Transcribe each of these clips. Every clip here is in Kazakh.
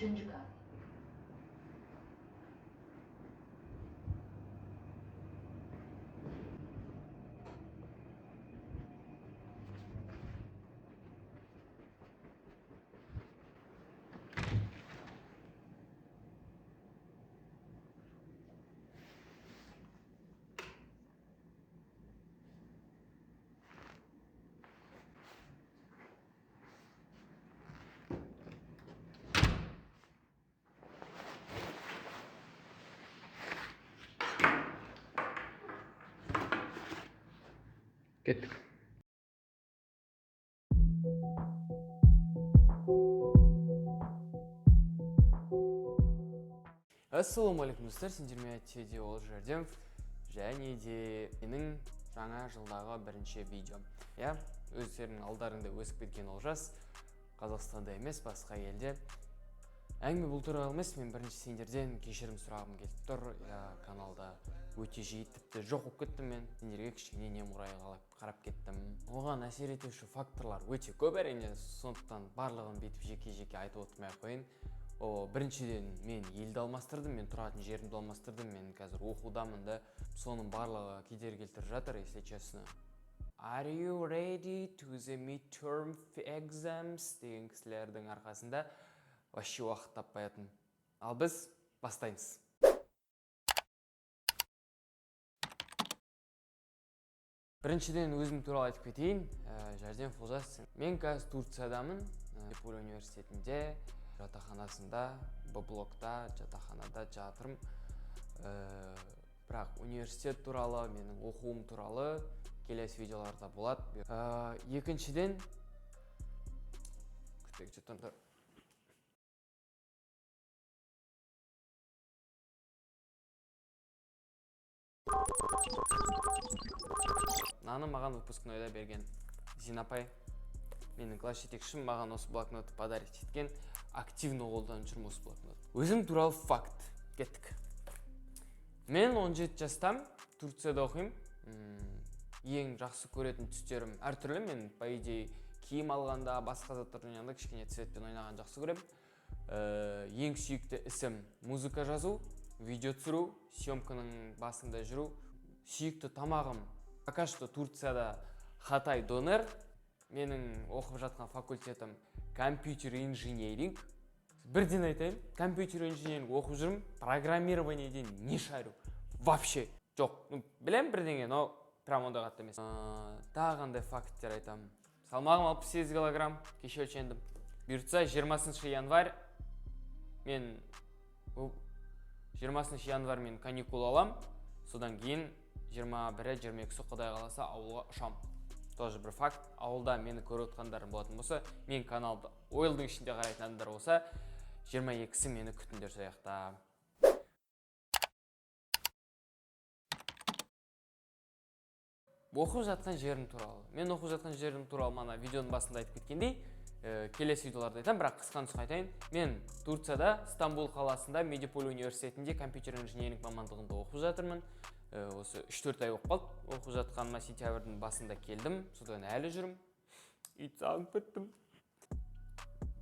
3. kat. Кеттік. Ассалаумағалейкум достар, сендермен әттеде ол жерден және де менің жаңа жылдағы бірінші видеом. Өздерінің алдарында өсіп кеткен олжас, Қазақстанда емес, басқа елде. Әңгіме бұл туралы емес, мен бірінші сендерден кешірім сұрағым келіп тұр. Каналда өте жиі тіпті жоқ болып кеттім мен. Сендерге кішкене немұрайға қарап кеттім. Оған әсер етуші факторлар өте көп әрине, сондықтан барлығын бүйтіп жеке-жеке айтып отырмай ақ қояйын. Біріншіден мен елді алмастырдым, мен тұратын жерімді алмастырдым, мен қазір оқудамын да, соның барлығы кедергі келтіріп жатыр, если честно. Are you ready to the midterm exams деген кісілердің арқасында вообще уақыт таппайтын. Ал біз бастаймыз. Біріншіден өзім туралы айтып кетейін. Жәрден Фолжас. Мен қазір Турциядамын, Медиполь университетінде, жатақханасында, блокта, жатақханада жатырмын. Бірақ университет туралы, менің оқуым туралы келесі видеоларда болады. Екіншіден, Наны маған выпускнойда берген Зинапай, менің класс жетекшім, маған осы блокнотты подарить еткен, активно қолданып жүрмін осы блокнот. Өзім туралы факт. Кеттік. Мен 17 жастам, Турцияда оқимын. Ең жақсы көретін түстерім әртүрлі. Мен, по идее, киім алғанда, басқа заттардың жанында кішкене цветпен ойнаған жақсы көремін. Ең сүйікті ісім музыка жазу, видео түсіру, съемканың басында жүру. Сүйікті тамағым пока что Турцияда Хатай донер. Менің оқып жатқан факультетім компьютер инжиниринг. Бірден айтайын, компьютер инжиниринг оқып жүрмін, программированиеден не шарю. Вообще жоқ. Білем бірдеңе, но прям онда қатты емес. Тағандай факттер айтамын. Салмағым 68 килограмм, кеше өлшендім. Бұйыртса 20 январь мен 20 январь мен каникул алам. Содан кейін 21-22 Құдай қаласа ауылға ұшам. Тоже бір факт. Ауылда мені көріп отқандарым болатын болса, мен каналды ойлдың ішінде қарайтын адамдар болса, 22-сі мені күтіңдер сояқта. Оқып жатқан жерім туралы. Мен оқып жатқан жерім туралы мана видеоның басында айтып кеткендей, келесі видеоларда айтамын, бірақ қысқа нұсқа айтайын. Мен Турцияда, Стамбул қаласында, Медиполь университетінде компьютер инжиниринг мамандығында оқып жатырмын. Осы 3-4 ай оқып қалды. Оқып жатқаныма сентябрьдің басында келдім. Содан әлі жүрмін. Ит сағынып кеттім.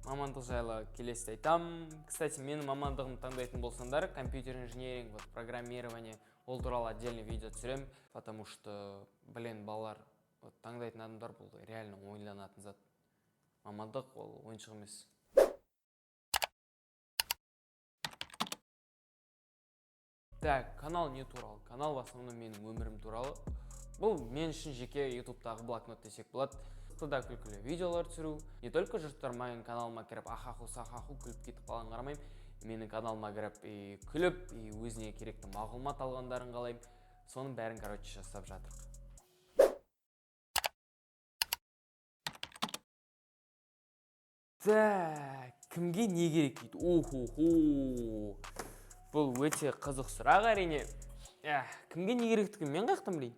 Мамандық жайлы келесіде айтамын. Кстати, менің мамандығымды таңдайтын болсаңдар, компьютер инжиниринг, программирование, ол туралы отдельный видео түсірем, потому что, балалар таңдайтын адамдар бұл реально ойланатын зат. Мамандық ол ойыншық емес. Так, канал не туралы? Канал в основном менің өмірім туралы. Бұл мен үшін жеке ютубтағы блокнот десек болады. Туда күлкілі видеолар түсіру. Не только жұрттар менің каналыма кіріп ахаху-сахаху күліп кетіп қалған қарамайым. Менің каналыма кіріп күліп, өзіне керекті мағлұмат алғандарын қалаймын. Соның бәрін, короче, жасап жатырмық. Так, кімге не керек дейді? О-хо-хо. Бұл өте қызық сұрақ әрине. Кімге не керектігін мен қаяқтан білейін?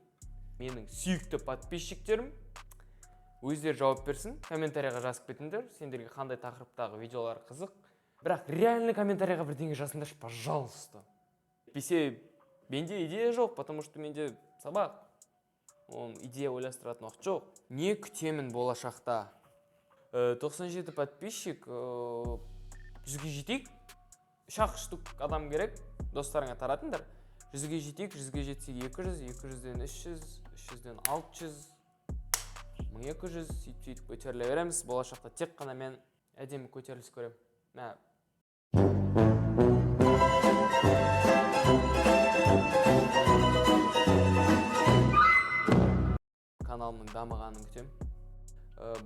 Менің сүйікті подписчиктерім өздері жауап берсін. Комментарияға жазып кетіңдер. Сендерге қандай тақырыптағы видеолар қызық. Бірақ реально комментарияға бірдеңе жазыңдаршы, пожалуйста. Бесе, менде идея жоқ, потому что менде сабақ. Оның идея ойластыратын уақыт жоқ. Не күтемін болашақта? 97 подписчик, 100-ге жетейік. 3 штук адам керек, достарыңа таратыңдар. 100-ге жетейік, 100-ге жетсек 200, 200-ден 300, 300-ден 600, 1200, сөйтіп көтеріле береміз. Болашақта тек қана мен әдемі көтеріліс көрем. Каналымның дамығанын күтем.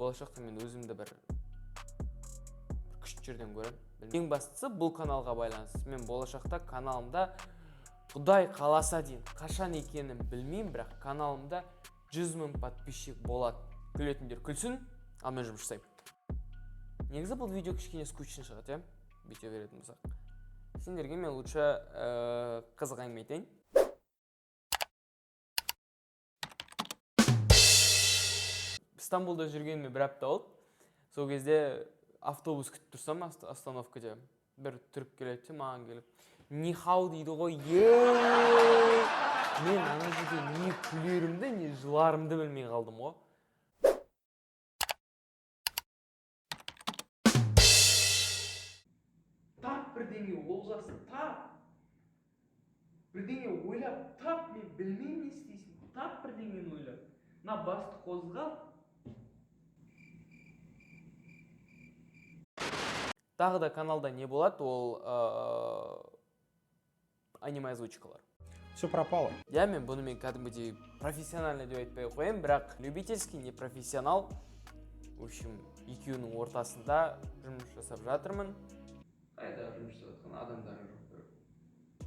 Болашақта мен өзімді бір күшті жерден көрем. Ең бастысы бұл каналға байланысты. Мен болашақта каналымда Құдай қаласа дейін, қашан екенін білмеймін, бірақ каналымда 100 000 подписчик болады. Күлетіндер күлсін, ал мен жұмыс жасаймын. Негізі бұл видео кішкене скучный шығады, бүйте беретін болсақ. Сендерге мен лучше қызық әңгіме айтайын. Стамбулда жүргеніме бір апта болды. Сол кезде автобус күтіп тұрсам остановкада бір түрік келеді, маған келіп, нихау дейді ғой, мен ана жерде не күлерімді, не жыларымды білмей қалдым ғой. Тап бірдеңе олжасын, тап. Бірдеңе ойлап, тап, мен білмеймін не істейсің. Тап бірдеңені ойлап. На басты қозғал. Тағы да каналда не болады, ол аниме озвучкалар. Все пропало. Мен бұнымен кәдімгідей профессионально деп айтпай қояйын, бірақ любительский, не профессионал. В общем, екеуінің ортасында жұмыс жасап жатырмын. Қайда жұмыс жасатқан адамдар жоқ.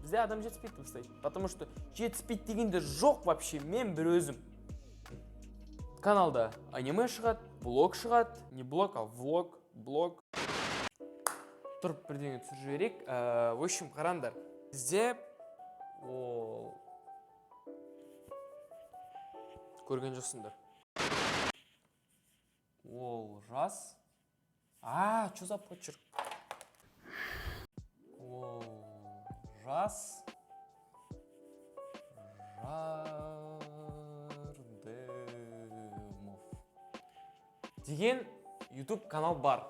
Бізде адам жетіспейді ұстайды. Потому что жетіспейді дегенде жоқ вообще, мен бір өзім. Каналда аниме шығады, блог шығады, не блог, а блог. Тұрып бірдеңе түсір жіберейік. В общем, қараңдар. Бізде көрген жоқсыңдар. Ол жас. Что за почерк? Ол жас. Жардемов деген YouTube канал бар.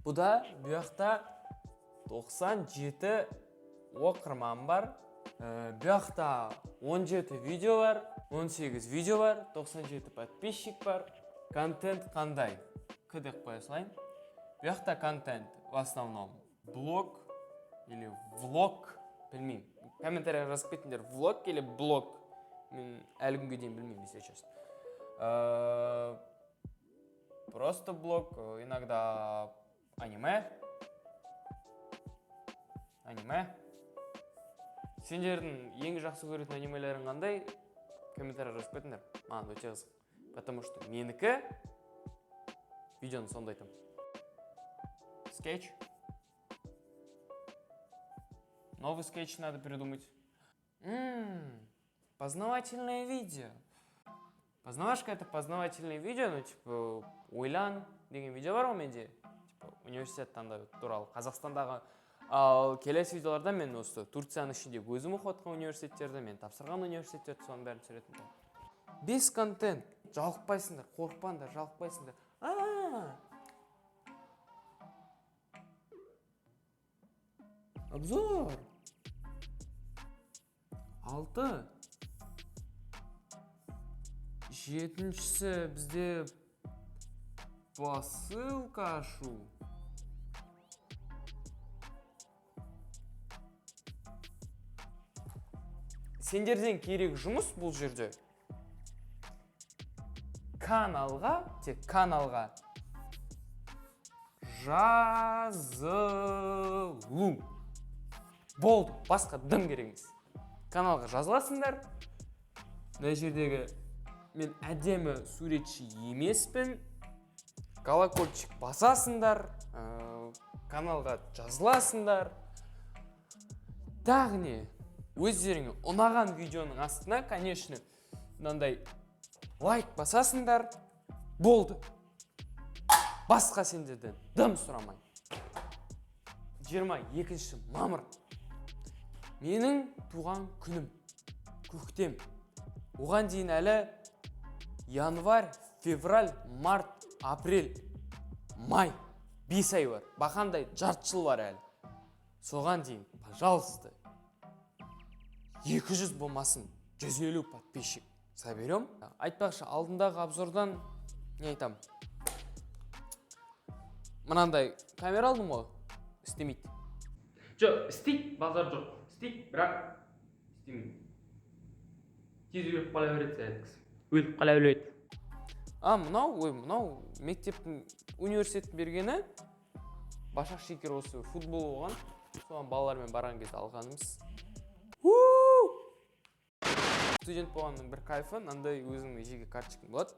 Бұда бұяқта 97 оқырман бар. Бұяқта 17 видео бар, 18 видео бар, 97 подписчик бар. Контент қандай? Күдік қоя салайын. Бұяқта контент в основном блог или влог, білмеймін. Комментария жазып кетіңдер, влог или блог. Мен әлі күнге дейін білмеймін, если честно. Просто блог, иногда аниме. Сендердің ең жақсы көретін анимелерің қандай? Комментария жазып кетіңдер. Маған өте қызық. Потому что менікі видеоны сонда айтам. Скетч. Новый скетч надо придумать. Познавательное видео. Познавашка — это познавательное видео, ну типа ойлан деген видео бар ғой менде. Университет таңдау туралы. Қазақстандағы келесі видеоларда мен осы Турцияның ішінде өзім оқып жатқан университеттерді, мен тапсырған университеттерді соның бәрін түсіретін. Без контент. Жалықпайсыңдар, қорықпаңдар, жалықпайсыңдар. Обзор. 6. Жетіншісі бізде посылка ашу. Сендерден керек жұмыс бұл жерде. Тек каналға жазылу. Болды, басқа дым керек емес. Каналға жазыласыңдар. Мына жердегі мен әдемі суретші емеспін. Колокольчик басасыңдар. Каналға жазыласыңдар. Тағы не? Өздеріңе ұнаған видеоның астына, конечно, мынандай лайк басасыңдар. Болды. Басқа сендерден дым сұрамай. 22 мамыр. Менің туған күнім. Көктем. Оған дейін әлі январь, февраль, март, апрель, май. 5 ай бар, бақандай жарты жыл бар әлі. Соған дейін, пожалуйста, 200 болмасын, 150 подписчик соберем. Айтпақшы, алдындағы обзордан не айтам? Мынандай камера алдым ғой, істемейді. Жоқ, істейді, базар жоқ. Істейді, бірақ істемейді. Тез өліп қала береді сәйткісі. Өліп қала береді. Мынау мектептің университеттің бергені Башақ Шекер осы футбол болған. Соған балалармен барған кезде алғанымыз. Студент болғанның бір кайфы, андай өзіңнің жеке карточкаң болады.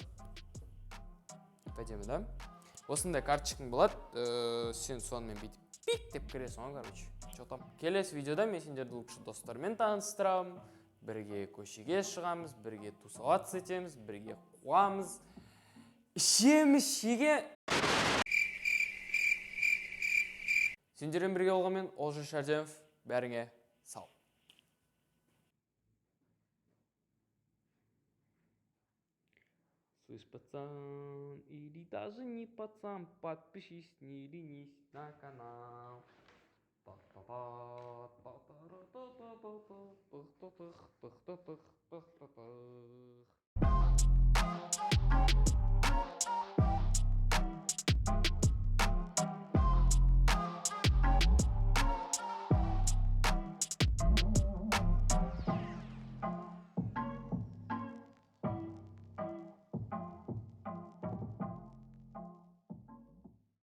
Пәдемі да. Осындай карточкаң болады, сен сонымен бүйтіп пик деп кіресің ғой, короче. Чотам. Келесі видеода мен сендерді лучше достармен таныстырамын. Бірге көшеге шығамыз, бірге тусоваться етеміз, бірге қуамыз. Ішеміз, шеге. Сендермен бірге болғанмен Олжас Шарденов, бәріңе сау. Слышь, пацан, или даже не пацан, подпишись, не ленись на канал. Па-па-па,